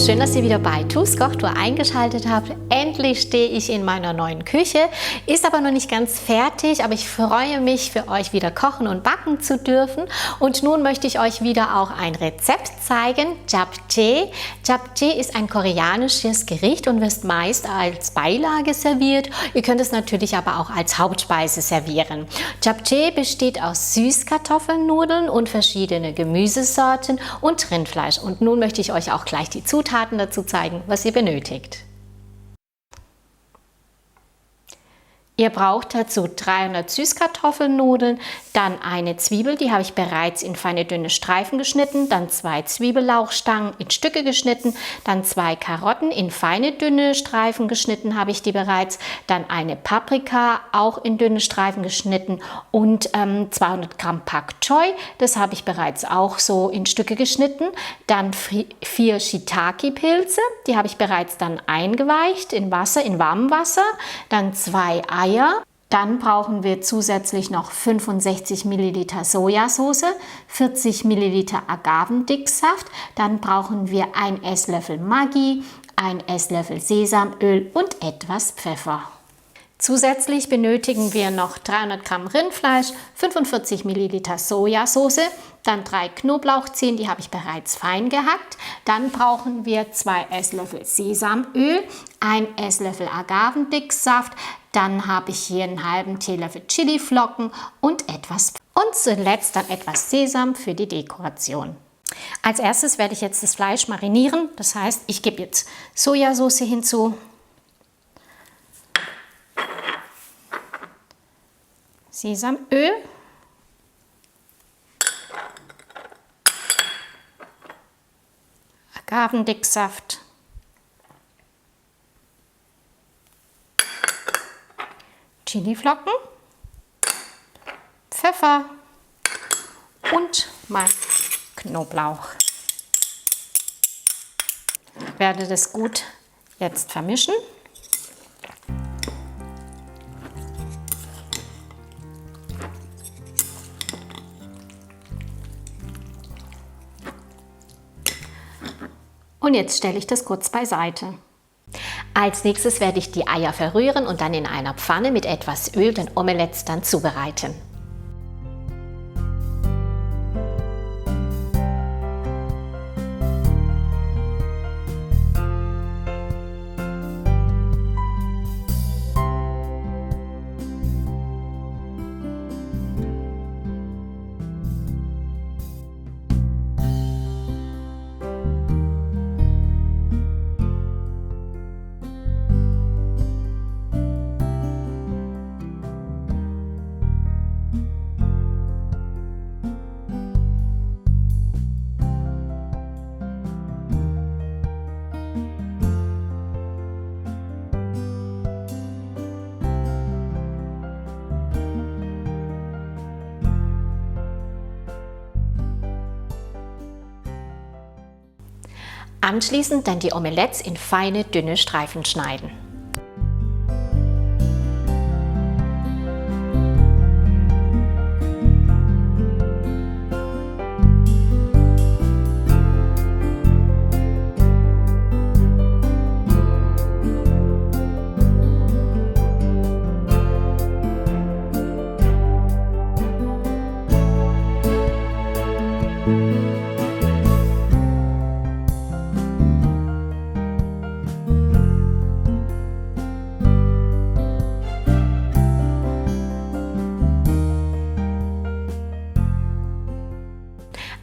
schön, dass ihr wieder bei TU's Kochtour eingeschaltet habt. Endlich stehe ich in meiner neuen Küche, ist aber noch nicht ganz fertig, aber ich freue mich, für euch wieder kochen und backen zu dürfen. Und nun möchte ich euch wieder auch ein Rezept zeigen, Japchae. Japchae ist ein koreanisches Gericht und wird meist als Beilage serviert. Ihr könnt es natürlich aber auch als Hauptspeise servieren. Japchae besteht aus Süßkartoffelnudeln und verschiedene Gemüsesorten und Rindfleisch. Und nun möchte ich euch auch gleich die Zutaten dazu zeigen, was ihr benötigt. Ihr braucht dazu 300 Süßkartoffelnudeln, dann eine Zwiebel, die habe ich bereits in feine dünne Streifen geschnitten, dann 2 Zwiebellauchstangen in Stücke geschnitten, dann 2 Karotten in feine dünne Streifen geschnitten habe ich die bereits, dann eine Paprika auch in dünne Streifen geschnitten und 200 Gramm Pak Choi, das habe ich bereits auch so in Stücke geschnitten, dann 4 Shiitake-Pilze, die habe ich bereits dann eingeweicht in Wasser, in warmem Wasser, dann 2 Eier. Dann brauchen wir zusätzlich noch 65 Milliliter Sojasauce, 40 Milliliter Agavendicksaft, dann brauchen wir 1 Esslöffel Maggi, 1 Esslöffel Sesamöl und etwas Pfeffer. Zusätzlich benötigen wir noch 300 Gramm Rindfleisch, 45 Milliliter Sojasauce, dann 3 Knoblauchzehen, die habe ich bereits fein gehackt. Dann brauchen wir 2 Esslöffel Sesamöl, 1 Esslöffel Agavendicksaft, dann habe ich hier einen halben Teelöffel Chiliflocken und zuletzt dann etwas Sesam für die Dekoration. Als erstes werde ich jetzt das Fleisch marinieren, das heißt, ich gebe jetzt Sojasauce hinzu, Sesamöl, Agavendicksaft, Chiliflocken, Pfeffer und mal Knoblauch. Ich werde das gut jetzt vermischen. Und jetzt stelle ich das kurz beiseite. Als nächstes werde ich die Eier verrühren und dann in einer Pfanne mit etwas Öl den Omelette dann zubereiten. Anschließend dann die Omelettes in feine, dünne Streifen schneiden.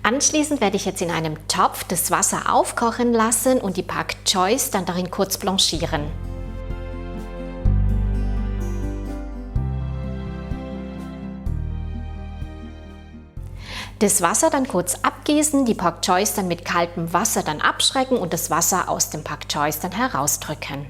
Anschließend werde ich jetzt in einem Topf das Wasser aufkochen lassen und die Pak Chois dann darin kurz blanchieren. Das Wasser dann kurz abgießen, die Pak Chois dann mit kaltem Wasser dann abschrecken und das Wasser aus dem Pak Chois dann herausdrücken.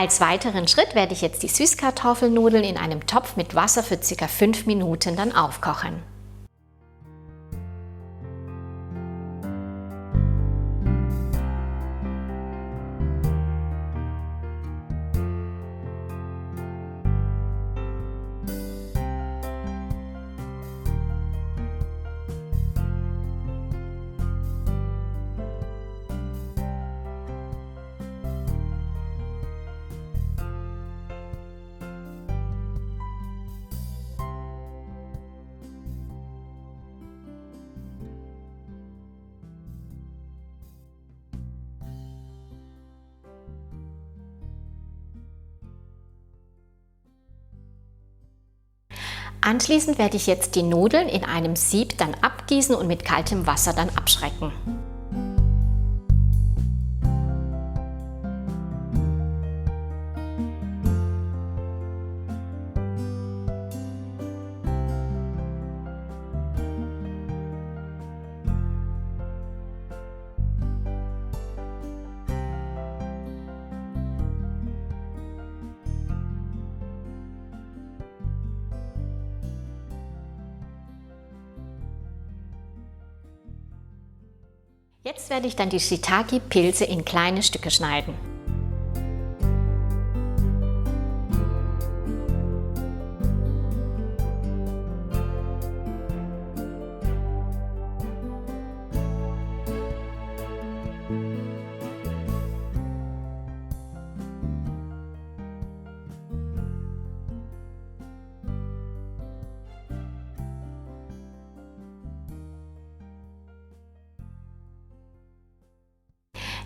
Als weiteren Schritt werde ich jetzt die Süßkartoffelnudeln in einem Topf mit Wasser für ca. 5 Minuten dann aufkochen. Anschließend werde ich jetzt die Nudeln in einem Sieb dann abgießen und mit kaltem Wasser dann abschrecken. Jetzt werde ich dann die Shiitake-Pilze in kleine Stücke schneiden.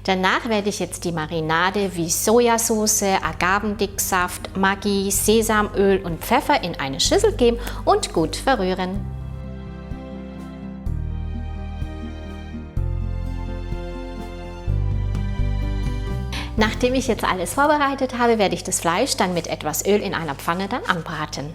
Danach werde ich jetzt die Marinade wie Sojasauce, Agavendicksaft, Maggi, Sesamöl und Pfeffer in eine Schüssel geben und gut verrühren. Nachdem ich jetzt alles vorbereitet habe, werde ich das Fleisch dann mit etwas Öl in einer Pfanne dann anbraten.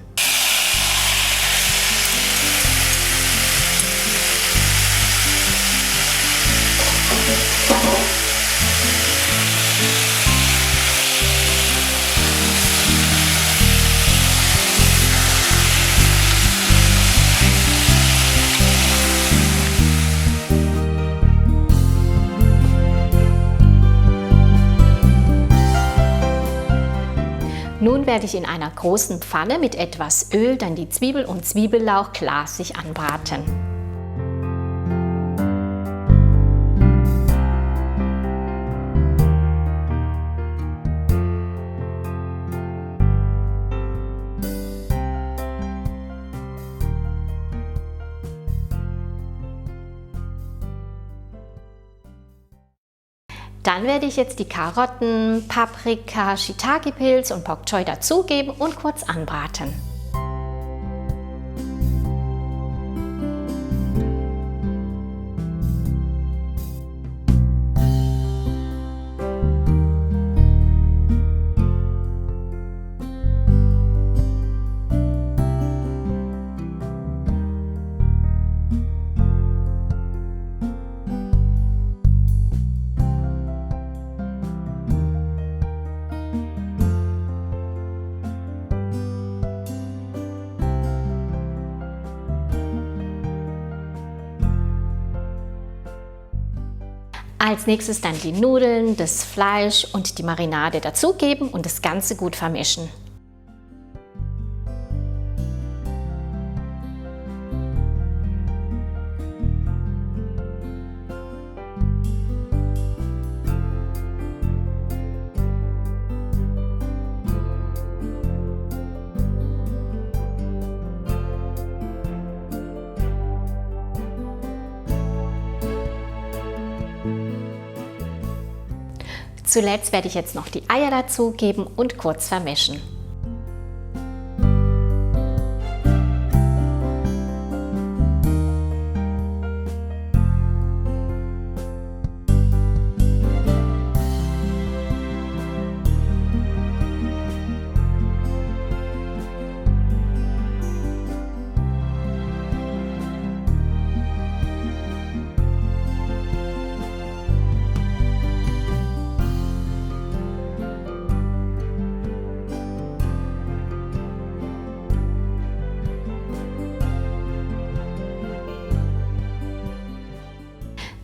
Nun werde ich in einer großen Pfanne mit etwas Öl dann die Zwiebel und Zwiebellauch glasig anbraten. Dann werde ich jetzt die Karotten, Paprika, Shiitake-Pilz und Bok Choy dazugeben und kurz anbraten. Als nächstes dann die Nudeln, das Fleisch und die Marinade dazugeben und das Ganze gut vermischen. Zuletzt werde ich jetzt noch die Eier dazugeben und kurz vermischen.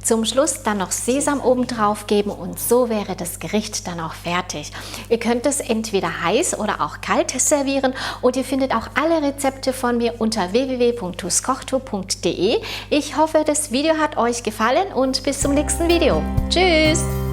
Zum Schluss dann noch Sesam oben drauf geben und so wäre das Gericht dann auch fertig. Ihr könnt es entweder heiß oder auch kalt servieren und ihr findet auch alle Rezepte von mir unter www.tuskochto.de. Ich hoffe, das Video hat euch gefallen und bis zum nächsten Video. Tschüss!